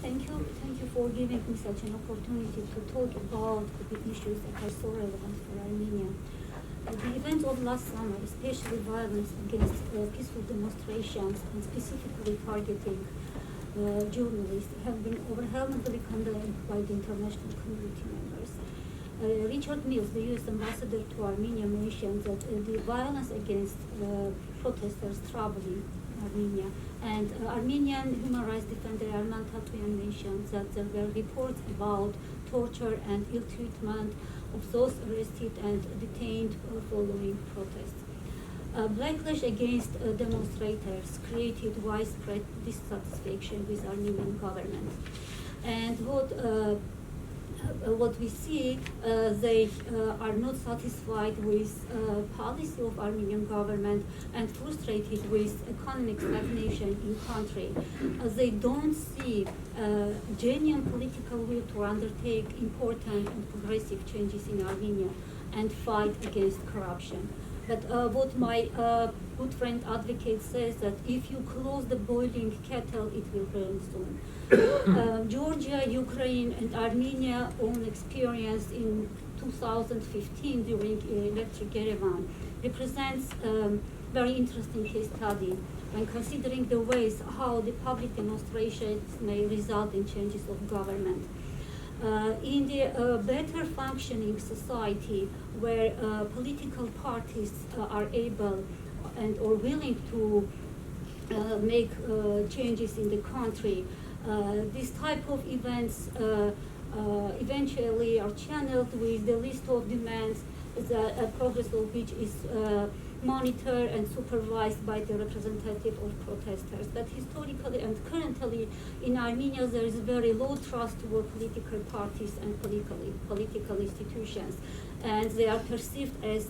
Thank you for giving me such an opportunity to talk about the issues that are so relevant for Armenia. The events of last summer, especially violence against peaceful demonstrations and specifically targeting journalists, have been overwhelmingly condemned by the international community members. Richard Mills, the U.S. ambassador to Armenia, mentioned that the violence against protesters troubling Armenia. And Armenian human rights defender Hasmik Hakobyan mentioned that there were reports about torture and ill treatment of those arrested and detained following protests. Backlash against demonstrators created widespread dissatisfaction with Armenian government. And what we see, they are not satisfied with policy of Armenian government and frustrated with economic stagnation in country. They don't see genuine political will to undertake important and progressive changes in Armenia and fight against corruption. But what my good friend advocate says that if you close the boiling kettle, it will burn soon. Georgia, Ukraine, and Armenia own experience in 2015 during Electric Yerevan represents very interesting case study when considering the ways how the public demonstrations may result in changes of government. In the better functioning society where political parties are able and or willing to make changes in the country, this type of events eventually are channeled with the list of demands, the progress of which is monitored and supervised by the representative of protesters. But historically and currently in Armenia there is very low trust toward political parties and political institutions, and they are perceived as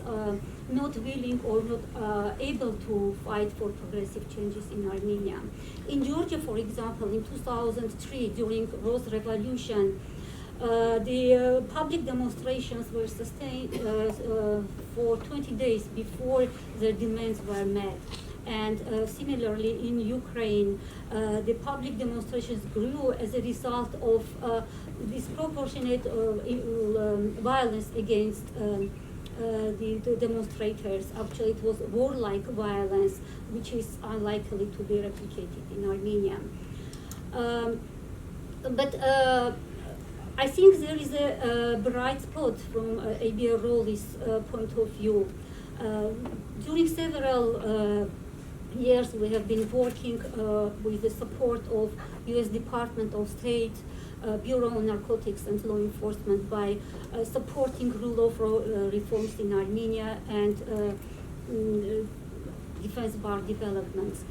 not willing or not able to fight for progressive changes in Armenia. In Georgia, for example, in 2003 during Rose Revolution, the public demonstrations were sustained for 20 days before their demands were met. And similarly, in Ukraine, the public demonstrations grew as a result of disproportionate violence against the demonstrators. Actually, it was warlike violence, which is unlikely to be replicated in Armenia. I think there is a bright spot from ABR Rolly's point of view. During several years, we have been working with the support of U.S. Department of State, Bureau of Narcotics and Law Enforcement by supporting rule of law reforms in Armenia and defense bar developments.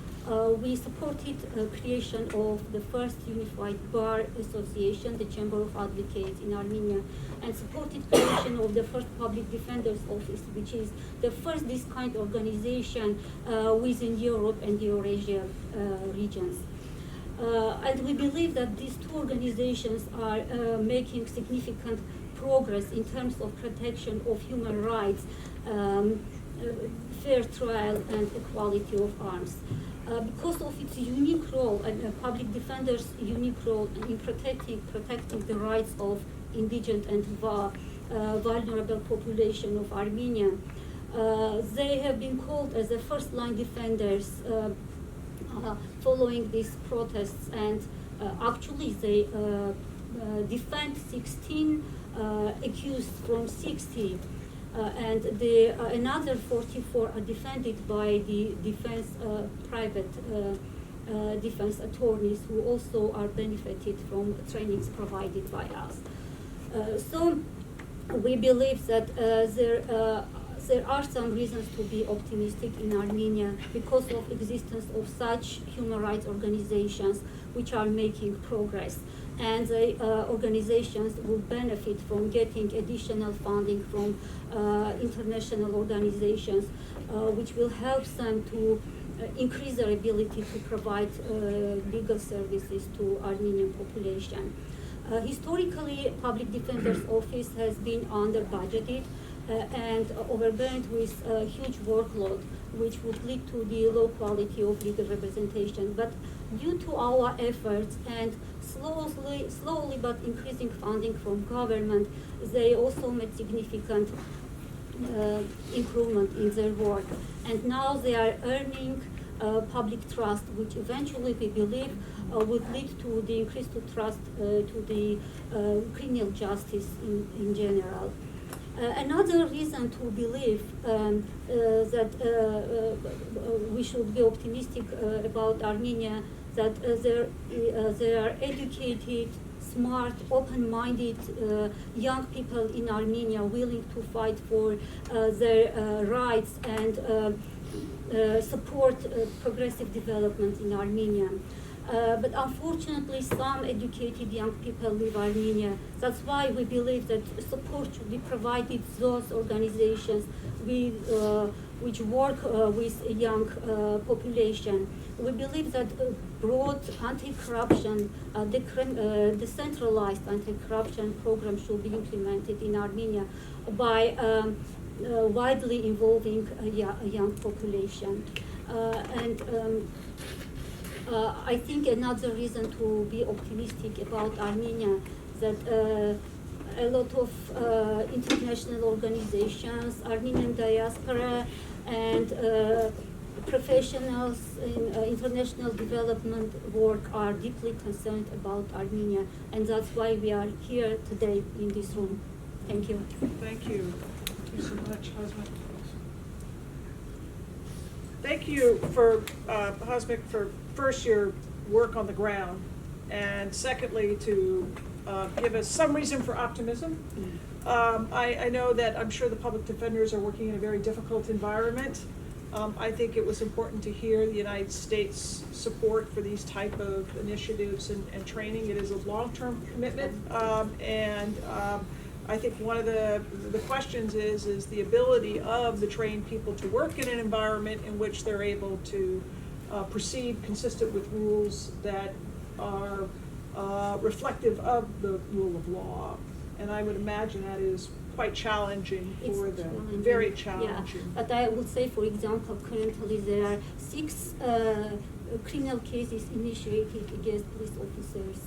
We supported creation of the first unified bar association, the Chamber of Advocates in Armenia, and supported creation of the first public defender's office, which is the first this kind of organization within Europe and the Eurasia regions. And we believe that these two organizations are making significant progress in terms of protection of human rights, fair trial, and equality of arms. Because of its unique role and public defenders' unique role in protecting the rights of indigent and vulnerable population of Armenia, they have been called as the first-line defenders following these protests, and actually they defend 16 accused from 60. And another 44 are defended by the defense, private defense attorneys who also are benefited from trainings provided by us. So we believe that there are some reasons to be optimistic in Armenia because of existence of such human rights organizations which are making progress. And the organizations will benefit from getting additional funding from international organizations, which will help them to increase their ability to provide legal services to Armenian population. Historically, Public Defender's Office has been under-budgeted and overburdened with a huge workload, which would lead to the low quality of legal representation. But due to our efforts and slowly but increasing funding from government, they also made significant improvement in their work. And now they are earning public trust, which eventually we believe would lead to the increased trust to the criminal justice in general. Another reason to believe that we should be optimistic about Armenia, that they are educated, smart, open-minded young people in Armenia willing to fight for their rights and support progressive development in Armenia. But unfortunately, some educated young people leave Armenia. That's why we believe that support should be provided to those organizations which work with a young population. We believe that broad anti-corruption, decentralized anti-corruption program should be implemented in Armenia by widely involving a young population. I think another reason to be optimistic about Armenia that a lot of international organizations, Armenian diaspora, and professionals in international development work are deeply concerned about Armenia, and that's why we are here today in this room. Thank you. Thank you. Thank you so much, Hasmik. Thank you for, Hasmik, for first your work on the ground, and secondly, to give us some reason for optimism. I know that I'm sure the public defenders are working in a very difficult environment. I think it was important to hear the United States support for these type of initiatives and training. It is a long-term commitment, and I think one of the questions is the ability of the trained people to work in an environment in which they're able to proceed consistent with rules that are reflective of the rule of law. And I would imagine that is quite challenging for them, very challenging. Yeah, but I would say, for example, currently there are 6 criminal cases initiated against police officers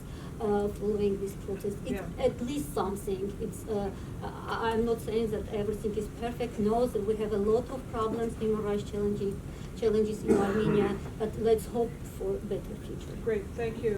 following this protest. It's at least something. It's I'm not saying that everything is perfect. No, that we have a lot of problems, human rights challenges in Armenia, but let's hope for a better future. Great, thank you.